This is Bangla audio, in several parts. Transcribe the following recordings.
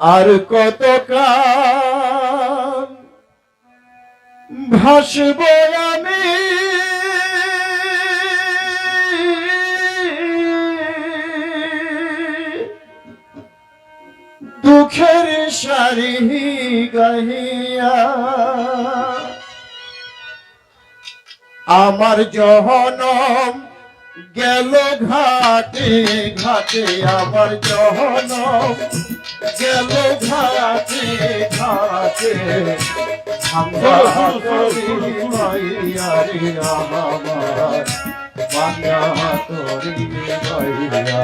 আর কত কাল ভাসব আমি দুঃখের সারি গাহিয়া আমার জহনম গেল ঘাটে ঘাটে আমার জহনম গেল ঘাটে ঘাটে আমরা মাইয়া রে আমার বাংলা তোরি মাইয়া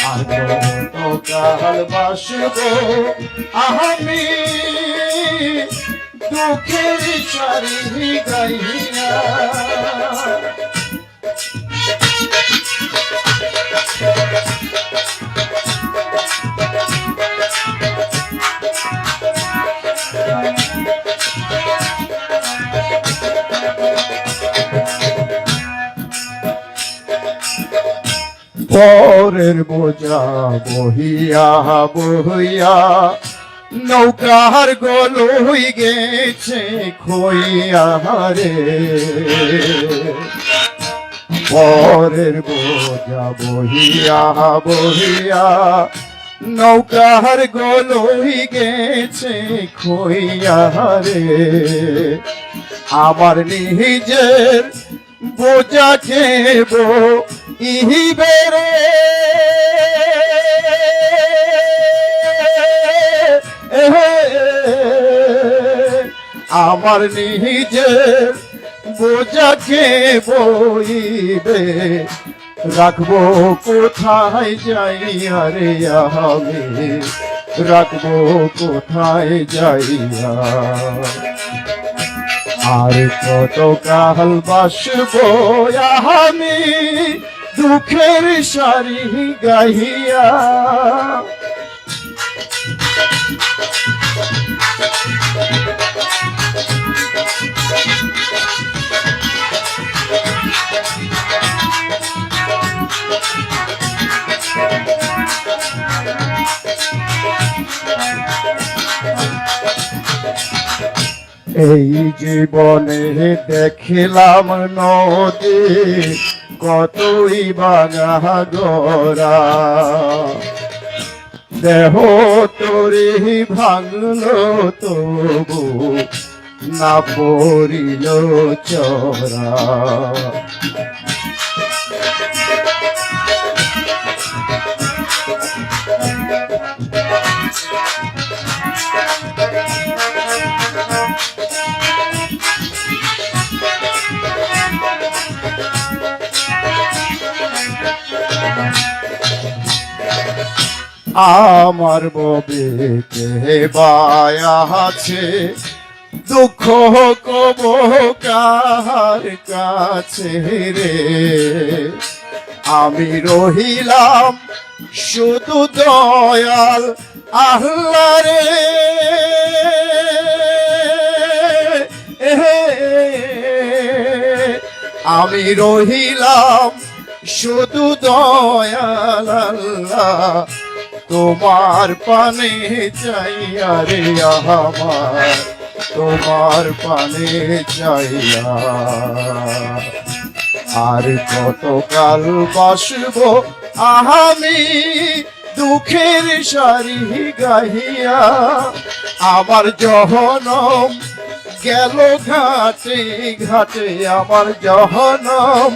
আর কত কাল বাসব আমি দুঃখের সারি গাইয়া পরের বোঝা বহিয়া বহিয়া নৌকার গলই গেছে খইয়া রে পরের বোঝা বহিয়া বহিয়া নৌকার গলই গেছে খইয়া রে আমার নিজের বোঝা খেব ইহিবে রে আমার নিজের বোঝাকে বইবে রাখবো কোথায় যাইয়া রে আমি রাখবো কোথায় যাইয়া আর কত কাল বাসবো আমি দুঃখের সারি গাহিয়া এই জীবনে দেখিলাম নদী কতই বাঙা গোরা দেহ তোরে ভাঙলো তবু না পড়িল চরা আমার ববে কে বায়া আছে দুঃখ কব কার কাছে রে আমি রহিলাম শুধু দয়াল আল্লাহ রে আমি রহিলাম শুধু দয়াল আল্লাহ তোমার পানে চাইয়া রে আমার তোমার পানে চাইয়া আর কত কাল বাসব আমি দুঃখের সারি গাহিয়া আমার জহনম গেল ঘাটে ঘাটে আমার জহনম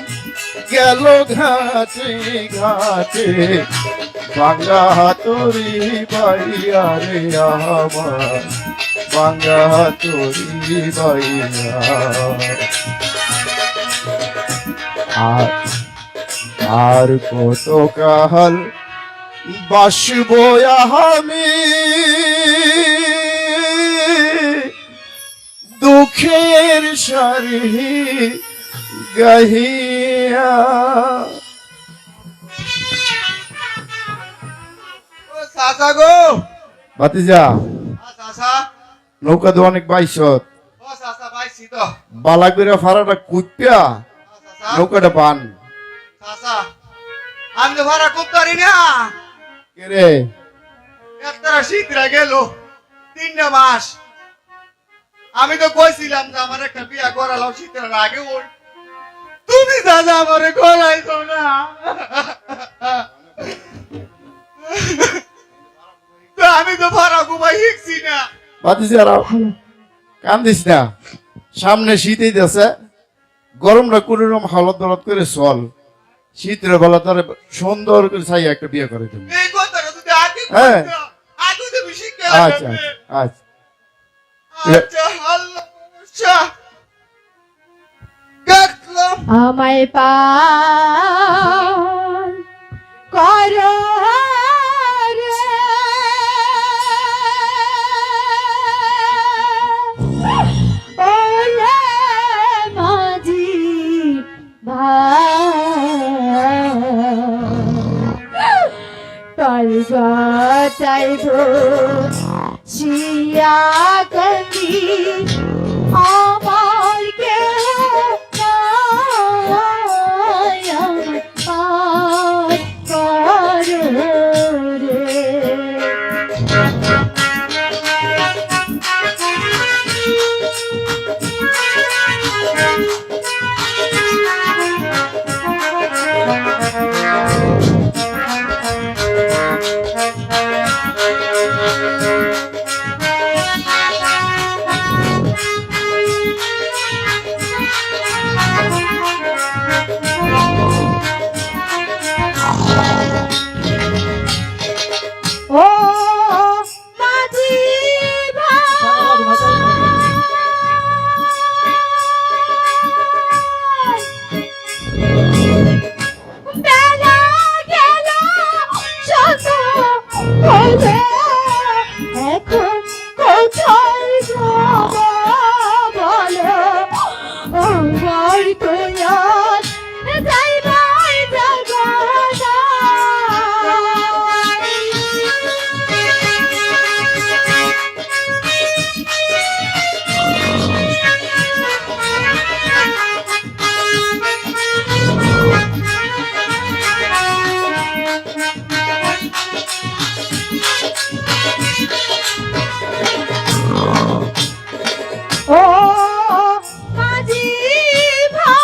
গেল ঘাটে ঘাটে বাংলা তোরি বাইয়া রে আমার বাংলা তোরি বাইয়া আর কত কাল বাসব আমি দুঃখের সারি গাহিয়া চাচা গো ভাতিজা চাচা নৌকা তো অনেক বাইশত ও চাচা পাইছি তো বালা করে ফাড়াটা কুপিয়া নৌকাটা পান চাচা আমি তো ভাড়া খুব পারি না কে রে একটা শীতরা গেল 3টা মাস আমি তো কইছিলাম যে আমার একটা বিয়া করালাম শীতের আগে ওই তুমি দাদা আমারে করাইছো না তো আমি তো ভাড়া ঘুমাই শিখছি না ভাতিজারা কান্দিস না, সামনে শীত দিতেছে, গরমটা কোন রকম হালত দরদ করে চল, শীতের বেলা তার সুন্দর করে চাই একটা বিয়ে করে তুমি। এই কথাটা যদি আগে হ্যাঁ। কইতো, আগে তুমি শিখতে আচ্ছা লাগবে। আচ্ছা আচ্ছা আল্লাহ আচ্ছা দেখলাম আমায় পার কর রে। ওরে মাঝি ভাই তোর গটাইব শিয়া গন্ডি আমার কেউ নাই, আমায় পার কর রে। ও মাঝি ভাই, বেলা গেল সন্ধ্যা হলো, এখন কোথায় যাব বলো, আমার তো আর যাইবার জায়গা ও মাঝি ভাই,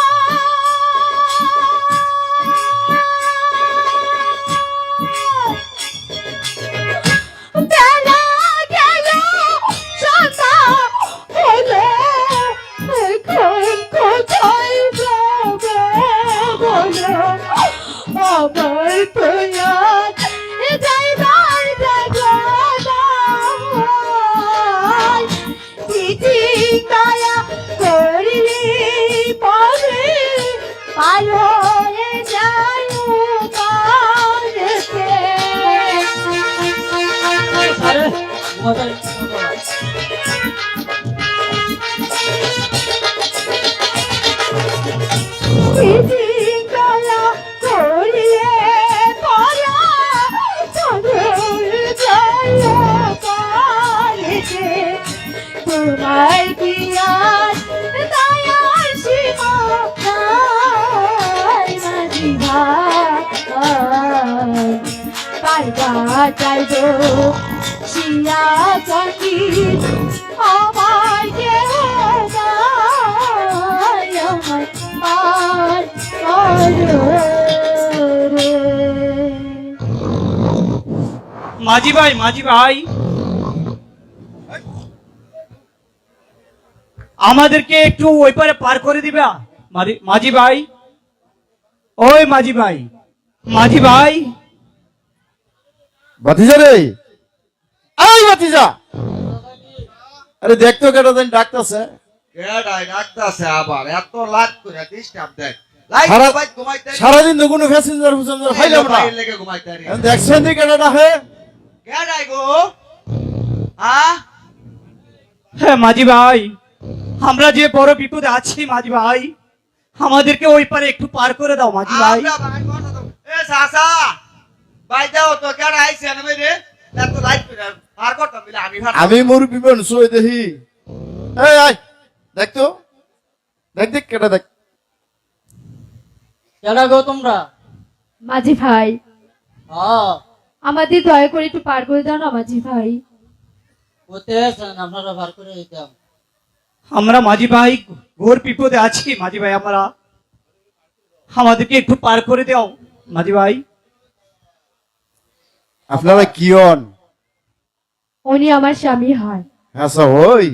বেলা গেল সন্ধ্যা হলো, এখন কোথায় যাবে বলো, আমার তো আর যাইবার জায়গা নাই। চিঠি দয়া করিলে পরে পার হয়ে যায় পারেতে। চিঠি দয়া করিলে পরে যায় পারেতে। তোমার কি আর দয়ার সীমা নাই মাঝি ভাই, পারবা চাইব শিয়া চকি আমার কেহ নাই, আমায় পার কর রে। মাঝি ভাই, মাঝি ভাই, আমাদেরকে একটু ওই পারে পার করে দিবা। মাঝি ভাই, ওই মাঝি ভাই, মাঝি ভাই, ভাতিজা রে, এই ভাতিজা, আরে দেখতো কেটা দিন ডাকতেছে, কেডাই ডাকতাছে আবার এত লাট করে ডিস্টার্ব দেয় লাইট সারা- ভাই ঘুমাইতে সারাদিন তো কোনো প্যাসেঞ্জার ফুসেঞ্জার পাইলাম না, লেগে ঘুমাইতে আরি দেখছেন দি কেটা ডাকে, কেডাই গো হ্যাঁ হ্যাঁ মাঝি ভাই, আমরা যে বড় বিপদে আছি মাঝি ভাই, আমাদেরকে ওই পারে একটু পার করে দাও মাঝি ভাই। আমরা ভাই কথা দাও এ সাসা ভাই দাও তো কেডা আইছে না মেরে এত লাইট করে আর করতাম বলে আমি ভাত আমি মুরব্বী মানুষ ওই দেখি, এই আয় দেখতো, দেখ দেখ কেটা দেখ, কেডা গো তোমরা? মাঝি ভাই, হ্যাঁ আমাদের দয়া করে একটু পার করে দাও না মাঝি ভাই। আপনারা বার করে দিতাম। আমরা মাঝি ভাই ঘোর বিপদে আছি মাঝি ভাই, আমরা আমাদেরকে একটু পার করে দাও মাঝি ভাই। আপনারা কি হন? উনি আমার স্বামী হয়। আচ্ছা ওই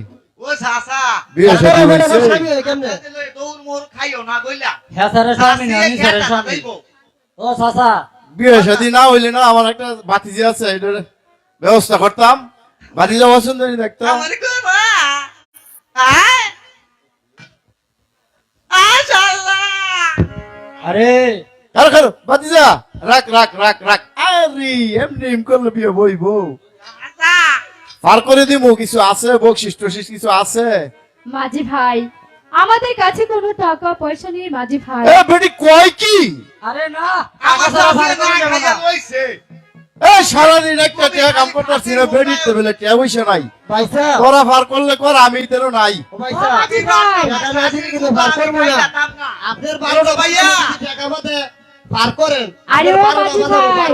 ও চাচা বিয়ে শাদী আপনারা হয়েছে? স্বামী হয়ে কেমনে? দৌড় মোর খাইও না কইলা হ্যাঁ স্যারের স্বামী না, আমি স্যারের স্বামী। ও চাচা, বিয়ে শাদী না হইলে না আমার একটা বাতিজি আছে, এটার ব্যবস্থা করতাম, বাতিজা পছন্দ হলে দেখতাম। আমার করবা আয় আশাআল্লাহ আরে কারো কারো বাতিজা রাখ রাখ রাখ রাখ। আরে এমনি এম করলে বিয়ে বইবো, চাচা পার করে দিব। কিছু আছে বকশিস টশিস কিছু আছে? মাঝি ভাই আমাদের কাছে কোনো টাকা পয়সা নেই মাঝি ভাই। এ বেটি কয় কি? আরে না, আমার টাকা ছাড়া চাচা বার না করে দেব খাইয়া না। লইছে এ সারাদিন একটা টাকা কাম করতেছি না, বেটি তো বলে টাকা পয়সা নাই। পয়সা তোরা পার করলে কর, আমি তেরো নাই। ও পয়সা ও মাঝি ভাই টাকা না দিলে কিন্তু বার করবো না। আপনার 12টা ভাইয়া টাকা মতে বার করেন। আরে ও মাঝি ভাই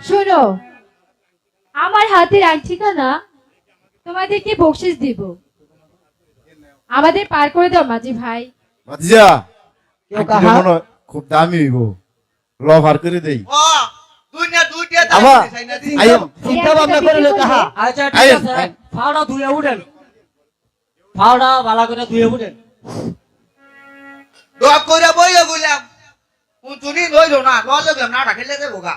শোনো, আমার হাতের আংটিটা না তোমাদেরকে বকশিস দিব, আমাদের পার করে দাও মাঝি ভাই। বাতিজা কেউ আংটিটা কাহা? মনে হয় খুব দামি হইব, ল পার করে দেই। ও দুইটা আবার? আইও। চিন্তা ভাবনা করে লে কাহা। আচ্ছা ঠিক আইন, আছে, আইন। ফাওড়া ধুয়ে উঠেন, ফাওড়া ভালো করে ধুয়ে উঠেন। দোয়া কইরা বইয়া গইলাম তুমি লইলো না লইলো না রাখিলে দেবো গা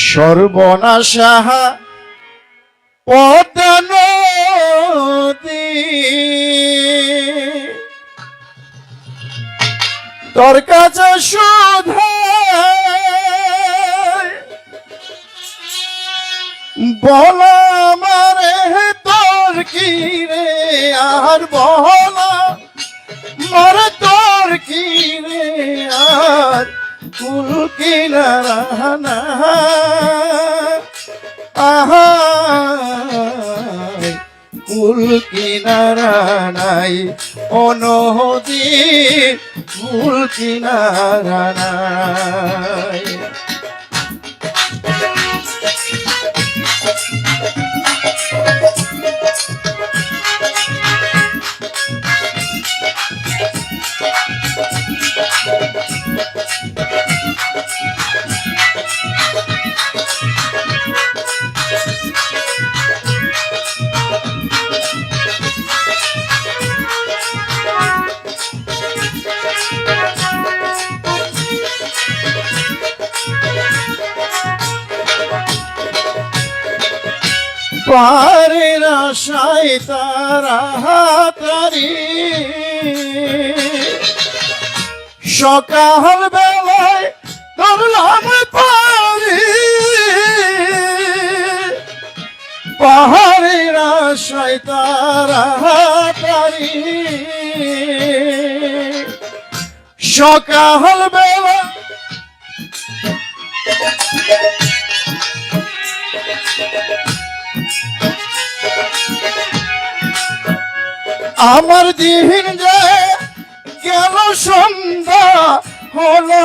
সর্বনাশা পদ্মা নদী তোর কাছে শোধা বলা মারে তোর কি রে, আর বলা মারে তোর কি রে, আর কুল কিনারা না আহাই, কুল কিনারা নাই ও নদী, কুল কিনারা নাই। পারের আশায় তারা হাতারি সকাল বেলায় ধরলাম পারি, পাহাড়ের আশায় তারা হাতারি সকাল বেলা আমার দিন যে গেল সন্ধ্যা হলো,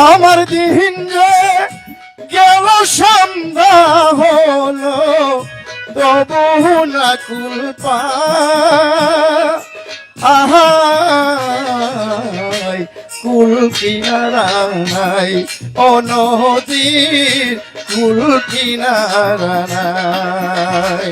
আমার দিন যে গেল সন্ধ্যা হলো, তবু না কুলপা আহাই, কুল কিনারা নাই ও নদীর, কুল কিনারা নাই।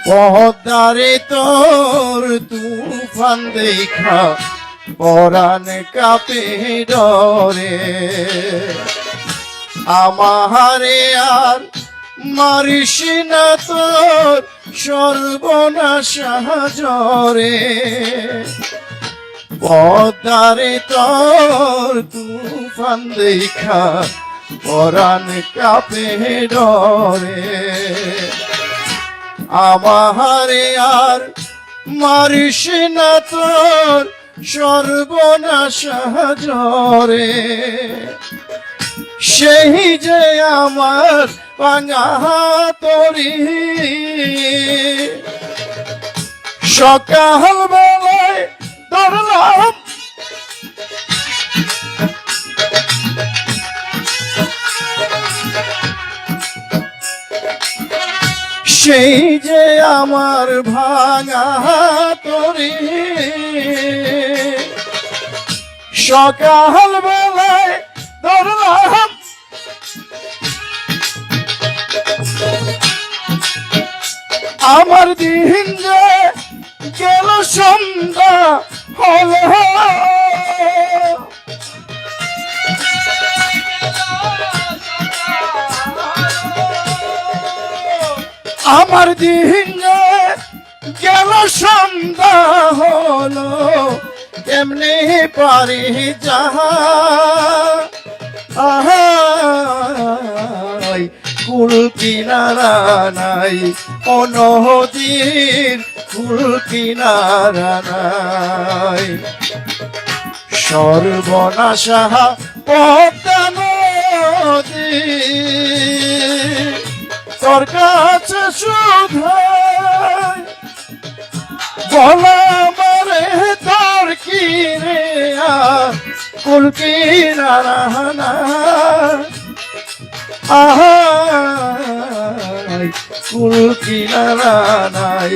পদ্মারে তোর তুফান দেখা পরাণ কাপে ডরে আমারে আর মারিস না তোর সর্বনাশ জরে পদ্মারে তোর তুফান দেখা পরাণ কাপে ডরে আমারে আর মারিস না তোর সর্বনাশ জরে সেই যে আমার ভাঙা তরি সকাল বেলায় ধরলাম সেই যে আমার ভাঙা তরি সকাল বেলায় ধরলাম আমার দিন যে গেল সন্ধ্যা হলো আমার দিন যে গেল সন্ধ্যা হলো কেমনে পারি যাহা আহাই কুল কিনারা নাই অনদীর কুল কিনারা নাই সর্বনাশা পদ্মা নদী তোর কাছে শুধাই বলা মারে তোর কি রে কুল কিনারা নাই আহাই কুল কিনারা নাই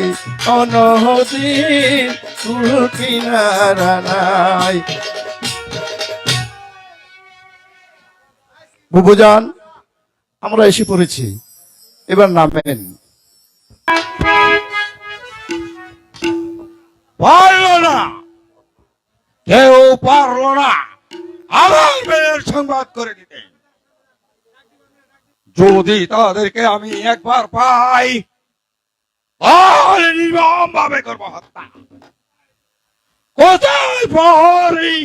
অনদীর কুল কিনারা নাই বুবুজান আমরা এসে পড়েছি এবার নামেন পারলো না কেউ পারলো না আমার মেয়ের সংবাদ করে দিতে যদি তাদেরকে আমি একবার পাই তাহলে নির্মম ভাবে করবো হত্যা কোথায় প্রহরী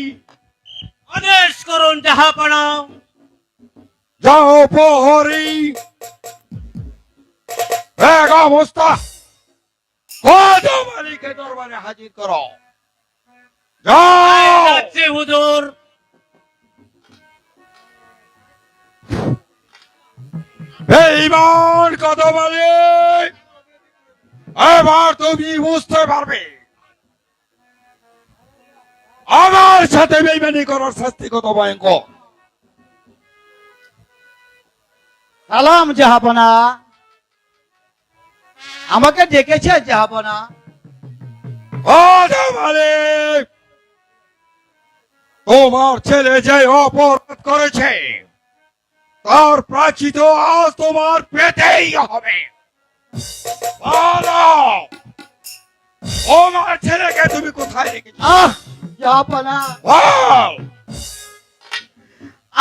আদেশ করুন জাহাপনা। যাও প্রহরী এক অবস্থা কত মালিকে দরবারে হাজির করো যাও যাচ্ছি হুজুর। বেঈমান কত মালিক এবার তুমি বুঝতে পারবে আমার সাথে বেঈমানি করার শাস্তি কত ভয়ঙ্কর। সালাম জাহাপনা, আমাকে ডেকেছে জাহাপনা। কত মালিক তোমার ছেলে যে অপরাধ করেছে তার প্রাচিত আজ তোমার পেতেই হবে। বলো তোমার ছেলেকে তুমি কোথায় রেখেছো? জাহাপনা, বল।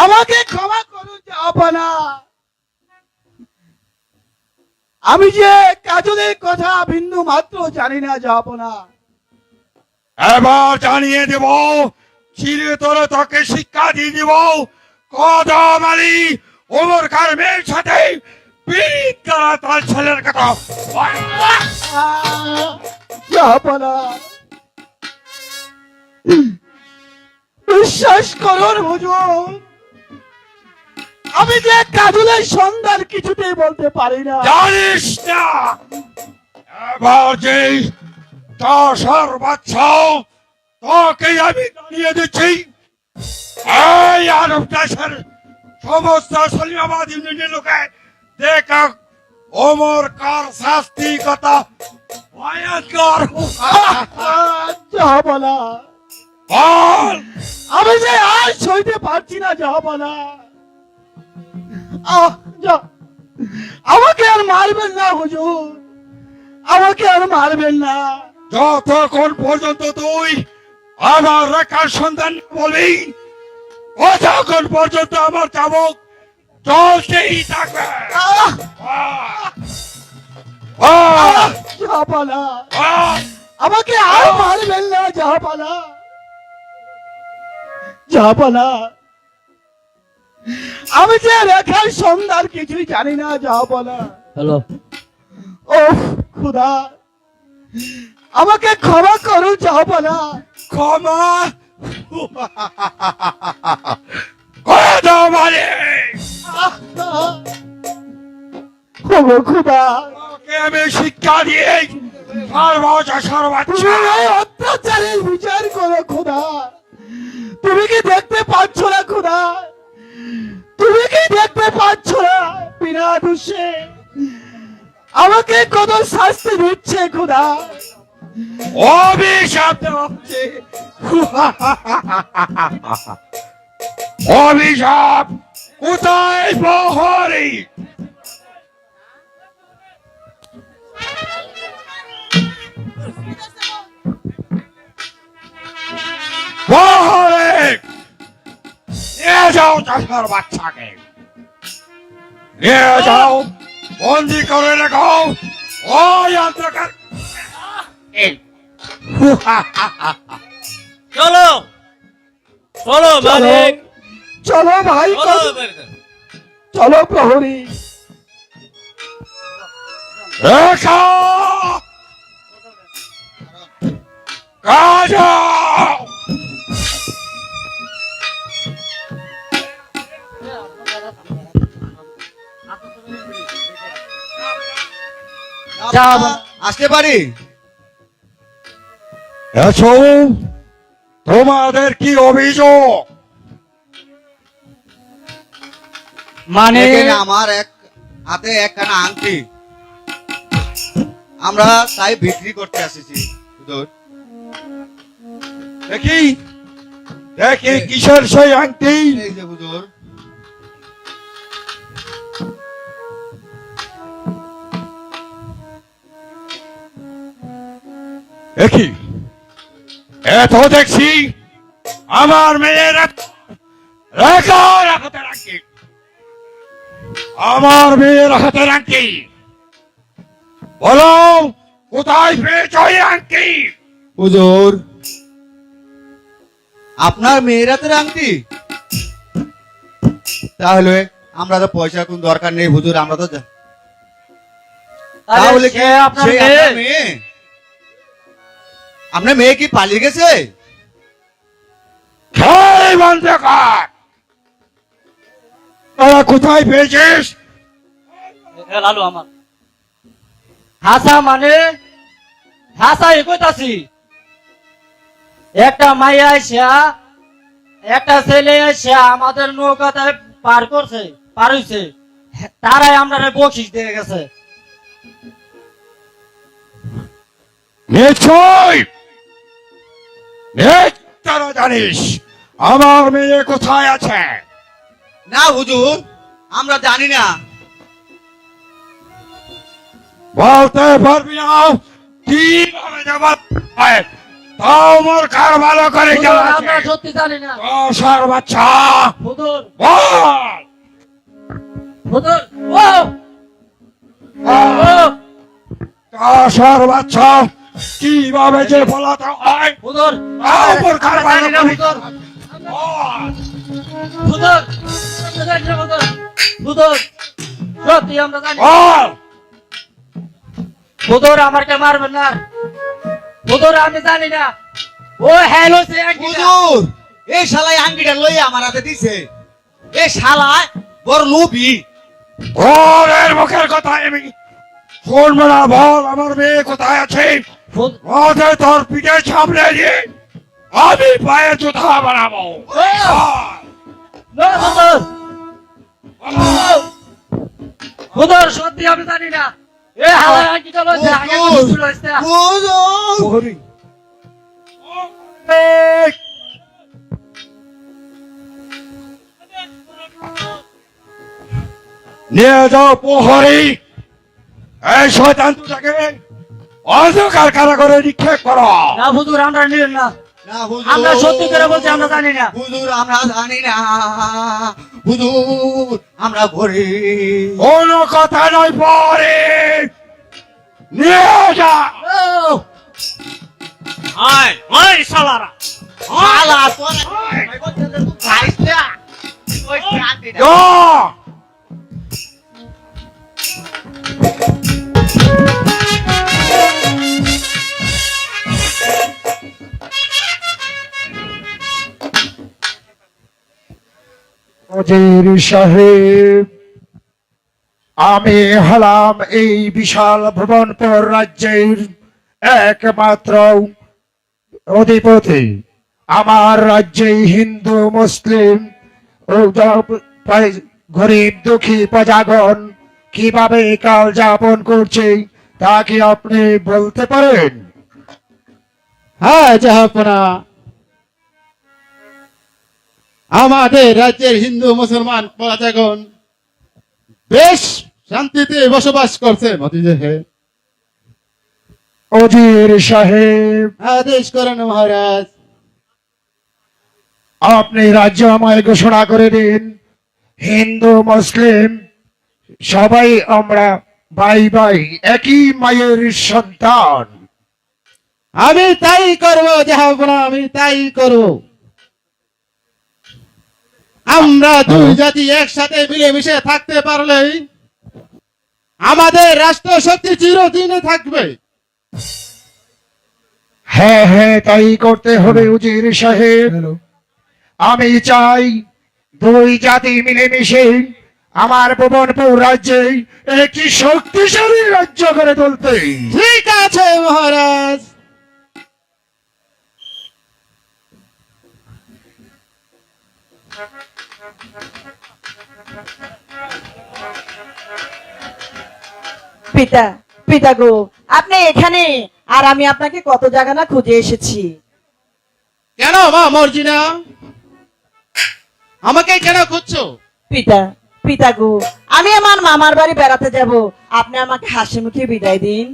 আমাকে ক্ষমা করুন জাহাপনা। আমি যে কাজলের কথা বিন্দু মাত্র জানি না জাহাপনা। এবার জানিয়ে দেব, চিরতরে তোকে শিক্ষা দিয়ে দিব। কদম আলী ওমর খান মেয়ের সাথে পীড়িত করা তার ছেলের কথা। জাহাপনা, বিশ্বাস করুন হুজুর, আমি যে কাজলের সন্ধান কিছুতেই বলতে পারি না। জানিস না এবার যে দশর বাচ্চা তোকে আমি জানিয়ে দিচ্ছি, এই আরব দেশের সমস্ত সলিমাবাদ ইউনিয়নের লোকে দেখা ওমর কার শাস্তি কথা ভয়ঙ্কর। জাহাপনা, বল। আমি যে আর সইতে পারছি না জাহাপনা। আমাকে আর মারবেন না হুজুর, আমাকে আর মারবেন না। যতক্ষণ পর্যন্ত তুই আমার রেখার সন্ধান বলবি, ততক্ষণ পর্যন্ত আমার চাবুক চলতেই থাকবে। আহ! আহ! জাহাপানা, আহ! আমাকে আর মারবেন না জাহাপানা। জাহাপানা, আমি যে রেখার সন্ধান কিছুই জানি না জাহাপানা। হ্যালো, ও খুদা, আমাকে ক্ষমা করুন জাহাপানা। ক্ষমা করে দাও মালিক। ওগো খুদা, ওকে আমি শিক্ষা দিয়ে সর্বাচ্ছা তুমি এই অত্যাচারের বিচার করো খোদা। তুমি কি দেখতে পাচ্ছ না খোদা? তুমি কি দেখতে পাচ্ছ না বিনা দোষে আমাকে কত শাস্তি দিচ্ছে খোদা? অভিশাপ দেওয়া হচ্ছে। অভিশাপ কোথায় প্রহরী? প্রহরী, নিয়ে যাও চাষার বাচ্চাকে, নিয়ে যাও, বন্দি করে রেখো ওই অন্ধকার। চলো চলো মালিক চলো ভাই, চলো চলো প্রহরী। রেখা কাজ। আসতে পারি? এসো, তোমাদের কি অভিযোগ? মানে এখানে আমার এক হাতে একখানা আংটি, আমরা তাই বিক্রি করতে আসিছি হুজুর। দেখি দেখি কিসের সেই আংটি? এই যে হুজুর, দেখি, এত দেখছি আমার মেয়ের রেখার হাতে আংটি, আমার মেয়ের হাতে আংটি। বলো, কোথায় পেয়েছ এই আংটি? হুজুর আপনার মেয়ের হাতের আংটি? তাহলে আমরা তো পয়সা কোন দরকার নেই হুজুর, আমরা তো তাহলে কি সে আপনার মেয়ে? আপনার মেয়ে কি পালিয়ে গেছে? খেয়ে বন্ধ কর। তোরা কোথায় পেয়েছিস? লালু আমার হাসা মানে হাসা কইতাছি। একটা মাইয়া আইসা, একটা ছেলে আইসা আমাদের নৌকাতে পার করছে, পার হইছে, তারাই আমরা বকশিস দিয়ে গেছে। নিশ্চয় তারা জানিস আমার মেয়ে কোথায় আছে? না হুজুর, আমরা জানি না। বলতে পারবি না কিভাবে জবাব হয়? তাও মোর কার ভালো করে হুজুর, জানা আমরা আছে। সত্যি জানি না। সার বাচ্চা হুজুর, বল। হুজুর, সার বাচ্চা কিভাবে যে বলাতে হয়? হুজুর, তাও মোর কার আমরা ভালো জানি না করে হুজুর। বল। হুজুর, আমরা জানি না হুজুর। হুজুর, সত্যি আমরা জানি না। বল। হুজুর, আমাকে মারবেন না। হুজুর, আমি জানি না। ও হ্যালো সে হুজুর এই শালাই আংটিটা লই আমার হাতে দিছে। এই শালা বড় লোভী। ওর মুখের কথা আমি শুনবো না। বল আমার মেয়ে কোথায় আছে? ওকে তোর পিঠে সামনে দিয়ে আমি পায়ে জুতা বানাবো। হুজুর, হুজুর, সত্যি আমি জানি না। এ হালা কি চলো যে আগে হুজুর, শুরু হইছে। হুজুর নিয়ে যাও প্রহরী, এই শয়তান দুটাকে অন্ধকার কারাগারে নিক্ষেপ করো। না হুজুর আমরা নিন না, না হুজুর, আমরা সত্যি করে বলছি আমরা জানি না। হুজুর আমরা জানি না, হুজুর আমরা গরিব। কোনো কথা নয়, পরে নিয়ে যা। আয় ওই শালারা শালা তোরা খাইস না ওই কাঁদে না। যা। উজির সাহেব, আমি হলাম এই বিশাল ভুবনপুর রাজ্যের একমাত্র অধিপতি। আমার রাজ্যে হিন্দু মুসলিম ও গরিব দুঃখী প্রজাগণ কিভাবে কাল যাপন করছে তা কি আপনি বলতে পারেন? হ্যাঁ জাহাপনা, আমাদের রাজ্যের হিন্দু মুসলমান প্রজাগণ বেশ শান্তিতে বসবাস করছে মতিদেহে। উজির সাহেব, আদেশ করেন মহারাজ। আপনি রাজ্য আমায় ঘোষণা করে দিন, হিন্দু মুসলিম সবাই আমরা ভাই ভাই, একই মায়ের সন্তান। আমি তাই করব জাহাপনা, আমি তাই করব। আমরা দুই জাতি একসাথে মিলেমিশে থাকতে পারলেই আমাদের রাষ্ট্র শক্তি চিরদিনে থাকবে। হ্যাঁ হ্যাঁ, তাই করতে হবে উজির সাহেব। আমি চাই দুই জাতি মিলেমিশে আমার ভুবনপুর রাজ্যে একটি শক্তিশালী রাজ্য করে তুলতে। ঠিক আছে মহারাজ। পিতা, পিতা গো, আপনি এখানে, আর আমি আপনাকে কত জায়গা না খুঁজে এসেছি। কেন মা মর্জিনা, আমাকে কেন খুঁজছো? পিতা, পিতা গো, আমি আমার মামার বাড়ি বেড়াতে যাব, আপনি আমাকে হাসি মুখে বিদায় দিন।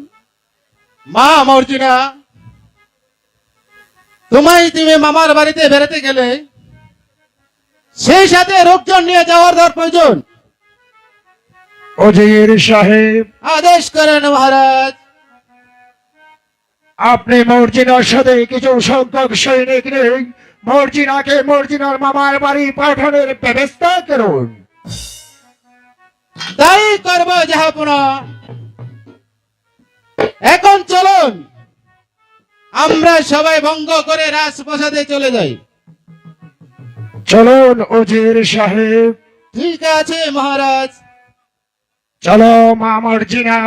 মা মর্জিনা, তুমি মামার বাড়িতে বেড়াতে গেলে সেই সাথে লোকজন নিয়ে যাওয়ার দর প্রয়োজন। উজির সাহেব, আদেশ করেন মহারাজ। আপনি মর্জিনার সাথে কিছু সংখ্যক সৈনিক নিয়ে মর্জিনাকে মর্জিনার মামার বাড়ি পাঠানোর ব্যবস্থা করুন। তাই করবো জাহাপনা। এখন চলুন আমরা সবাই ভঙ্গ করে রাজপ্রাসাদে চলে যাই। চলুন উজির সাহেব, ঠিক আছে মহারাজ। চলো মা মর্জিনা।